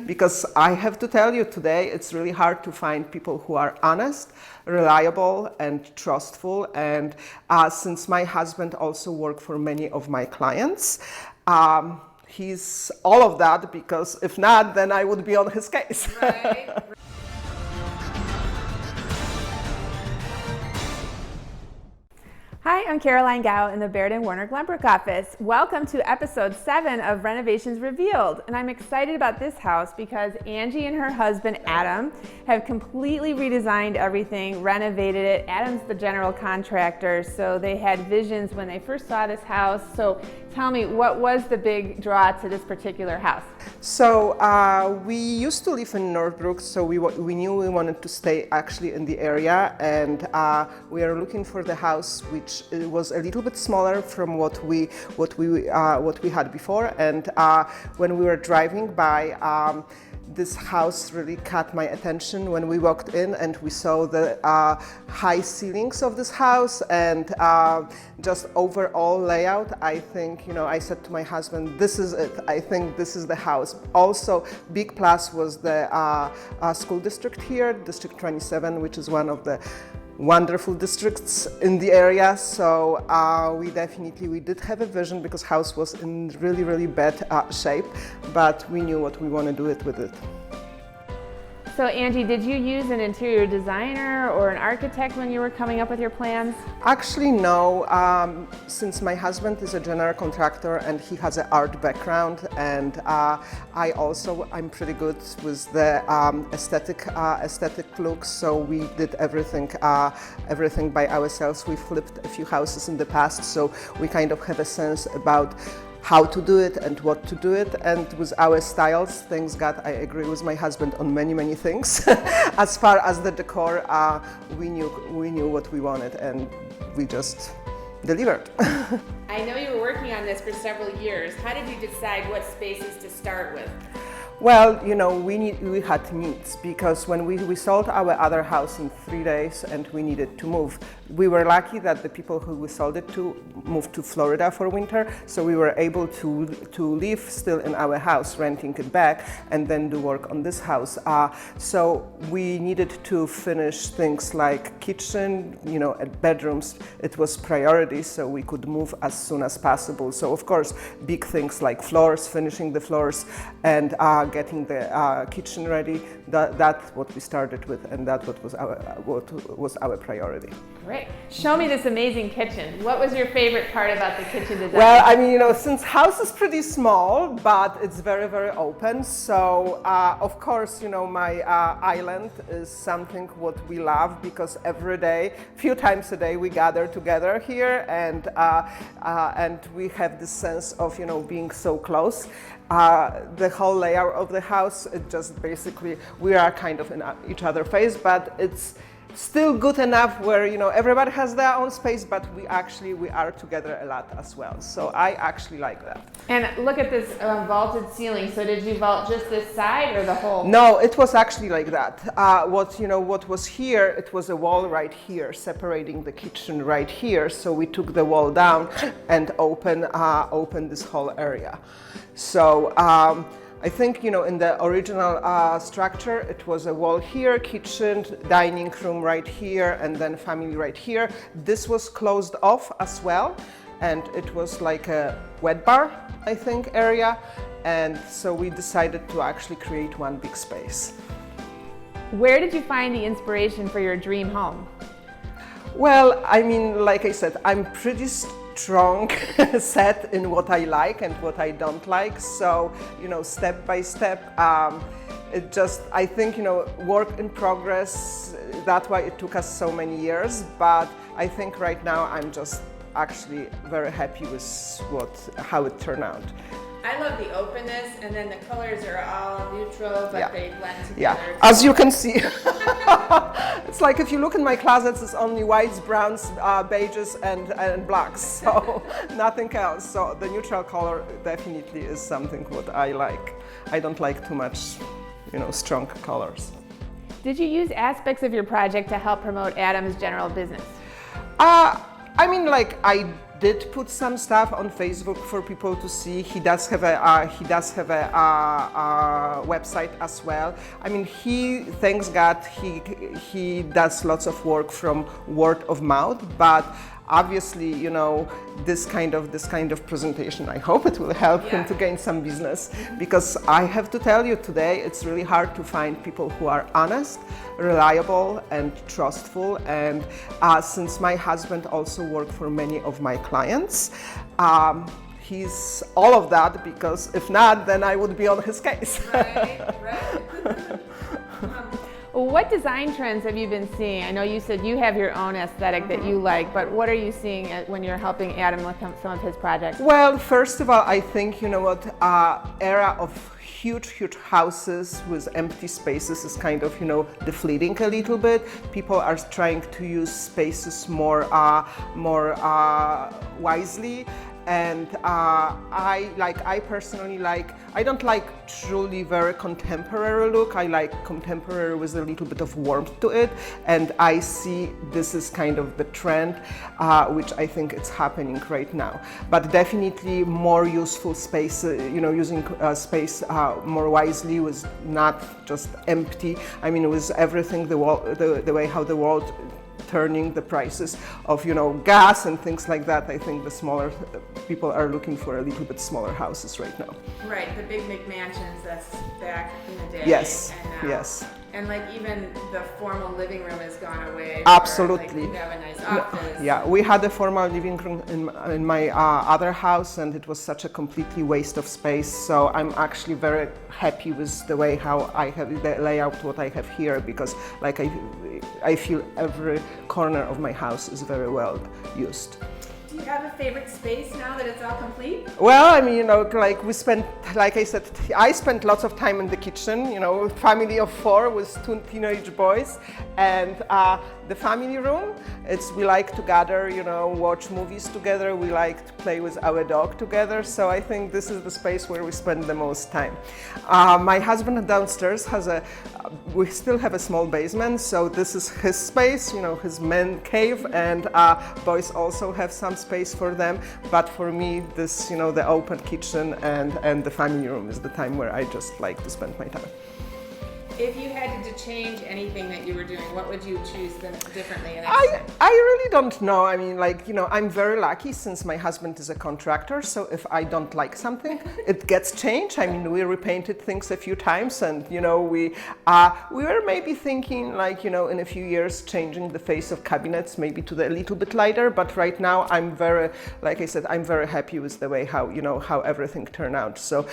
Because I have to tell you today, it's really hard to find people who are honest, reliable, and trustful. And since my husband also worked for many of my clients, he's all of that, because if not, then I would be on his case. Right. Hi, I'm Caroline Gau in the Baird Warner Glenbrook office. Welcome to episode 7 of Renovations Revealed. And I'm excited about this house because Angie and her husband Adam have completely redesigned everything, renovated it. Adam's the general contractor, so they had visions when they first saw this house. So tell me, what was the big draw to this particular house? So we used to live in Northbrook, so we knew we wanted to stay actually in the area, and we are looking for the house which was a little bit smaller from what we had before. And when we were driving by, this house really caught my attention when we walked in, and we saw the high ceilings of this house and just overall layout. I think, I said to my husband, this is it. I think this is the house. Also, big plus was the school district here, District 27, which is one of the wonderful districts in the area. So we did have a vision, because house was in really bad shape, but we knew what we want to do with it. So Angie, did you use an interior designer or an architect when you were coming up with your plans? Actually, no. Since my husband is a general contractor and he has an art background, and I'm pretty good with the aesthetic looks, so we did everything by ourselves. We flipped a few houses in the past, so we kind of have a sense about how to do it and what to do it. And with our styles, thanks God, I agree with my husband on many things. As far as the decor, we knew what we wanted, and we just delivered. I know you were working on this for several years. How did you decide what spaces to start with? Well, we had needs, because when we sold our other house in 3 days and we needed to move, we were lucky that the people who we sold it to moved to Florida for winter, so we were able to live still in our house, renting it back, and then do work on this house. So we needed to finish things like kitchen, and bedrooms. It was priority, so we could move as soon as possible. So of course, big things like floors, finishing the floors, and getting the kitchen ready. That's what we started with, and that's what was our priority. Great. Show me this amazing kitchen. What was your favorite part about the kitchen design? Well, since house is pretty small, but it's very open. So of course, my island is something what we love, because every day, few times a day, we gather together here, and we have this sense of being so close. The whole layout of the house, it just basically, we are kind of in each other's face, but it's still good enough where everybody has their own space, but we are together a lot as well. So I actually like that. And look at this vaulted ceiling. So did you vault just this side or the whole? No, it was actually like that. What was here, it was a wall right here separating the kitchen right here. So we took the wall down and opened this whole area. So I think, in the original structure, it was a wall here, kitchen, dining room right here, and then family right here. This was closed off as well, and it was like a wet bar, I think, area. And so we decided to actually create one big space. Where did you find the inspiration for your dream home? Well, like I said, I'm pretty strong set in what I like and what I don't like. So, step by step, it just, I think, work in progress. That's why it took us so many years. But I think right now I'm just actually very happy with how it turned out. I love the openness, and then the colors are all neutral, but they blend together. Yeah, as you can see. It's like if you look in my closets, it's only whites, browns, beiges, and blacks, so nothing else. So the neutral color definitely is something what I like. I don't like too much, strong colors. Did you use aspects of your project to help promote Adam's general business? I mean, like I did put some stuff on Facebook for people to see. He does have a website as well. I mean, thanks God, he does lots of work from word of mouth, but obviously, you know, this kind of presentation, I hope it will help him to gain some business, because I have to tell you today, it's really hard to find people who are honest, reliable and trustful. And since my husband also worked for many of my clients, he's all of that, because if not, then I would be on his case. Right. What design trends have you been seeing? I know you said you have your own aesthetic that you like, but what are you seeing when you're helping Adam with some of his projects? Well, first of all, I think, you know what, era of huge houses with empty spaces is kind of, you know, deflating a little bit. People are trying to use spaces more wisely. And I personally I don't like truly very contemporary look. I like contemporary with a little bit of warmth to it. And I see this is kind of the trend, which I think it's happening right now. But definitely more useful space, you know, using space more wisely, with not just empty. I mean, with everything, the way how the world turning the prices of, you know, gas and things like that. I think the smaller people are looking for a little bit smaller houses right now. Right, the big McMansions that's back in the day. Yes, and yes. And like even the formal living room has gone away. Absolutely. Like, you have a nice office. Yeah, we had a formal living room in my other house, and it was such a completely waste of space. So I'm actually very happy with the way how I have the layout, what I have here, because like I feel every corner of my house is very well used. Do you have a favorite space now that it's all complete? Well, I mean, you know, like I said, I spent lots of time in the kitchen, you know, family of 4 with 2 teenage boys, and the family room, we like to gather, you know, watch movies together, we like to play with our dog together, so I think this is the space where we spend the most time. My husband downstairs we still have a small basement, so this is his space, you know, his man cave, and boys also have some space for them, but for me, this, you know, the open kitchen and the family room is the time where I just like to spend my time. If you had to change anything that you were doing, what would you choose differently next time? I really don't know. I mean, like, you know, I'm very lucky since my husband is a contractor, so if I don't like something, it gets changed. I mean, we repainted things a few times, and, you know, we were maybe thinking, like, you know, in a few years changing the face of cabinets maybe to a little bit lighter, but right now I'm very, like I said, I'm very happy with the way how, you know, how everything turned out. So,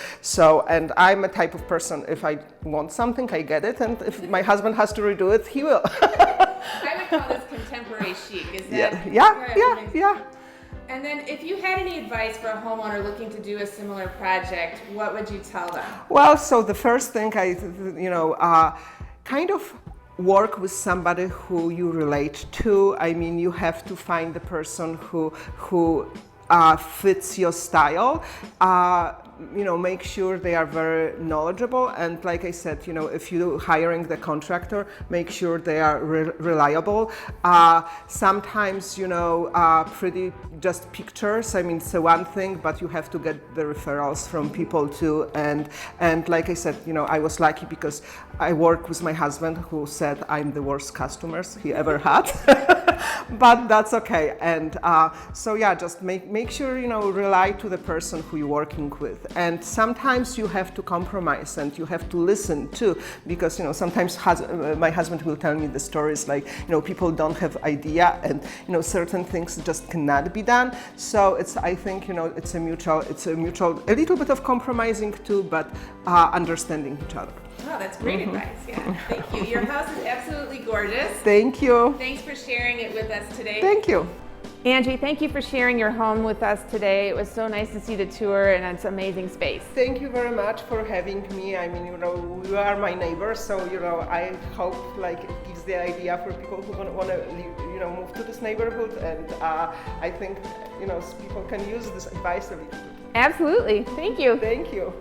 and I'm a type of person, if I want something, I get it, and if my husband has to redo it, he will. I would call this contemporary chic. Is that? Yeah. And then if you had any advice for a homeowner looking to do a similar project, what would you tell them? Well, so the first thing kind of work with somebody who you relate to. I mean, you have to find the person who fits your style. You know, make sure they are very knowledgeable, and like I said, you know, if you're hiring the contractor, make sure they are reliable. Sometimes, you know, pretty just pictures, I mean, it's one thing, but you have to get the referrals from people too, and like I said, you know, I was lucky because I work with my husband, who said I'm the worst customers he ever had. But that's okay. And so yeah, just make sure, you know, rely to the person who you're working with. And sometimes you have to compromise and you have to listen too, because, you know, sometimes my husband will tell me the stories like, you know, people don't have idea, and, you know, certain things just cannot be done. So I think, you know, it's a mutual, a little bit of compromising too, but understanding each other. Oh, that's great advice. Yeah, thank you. Your house is absolutely gorgeous. Thank you. Thanks for sharing it with us today. Thank you. Angie, thank you for sharing your home with us today. It was so nice to see the tour, and it's amazing space. Thank you very much for having me. I mean, you know, you are my neighbor, so, you know, I hope like it gives the idea for people who want to, you know, move to this neighborhood, and I think, you know, people can use this advice a little bit. Absolutely. Thank you. Thank you.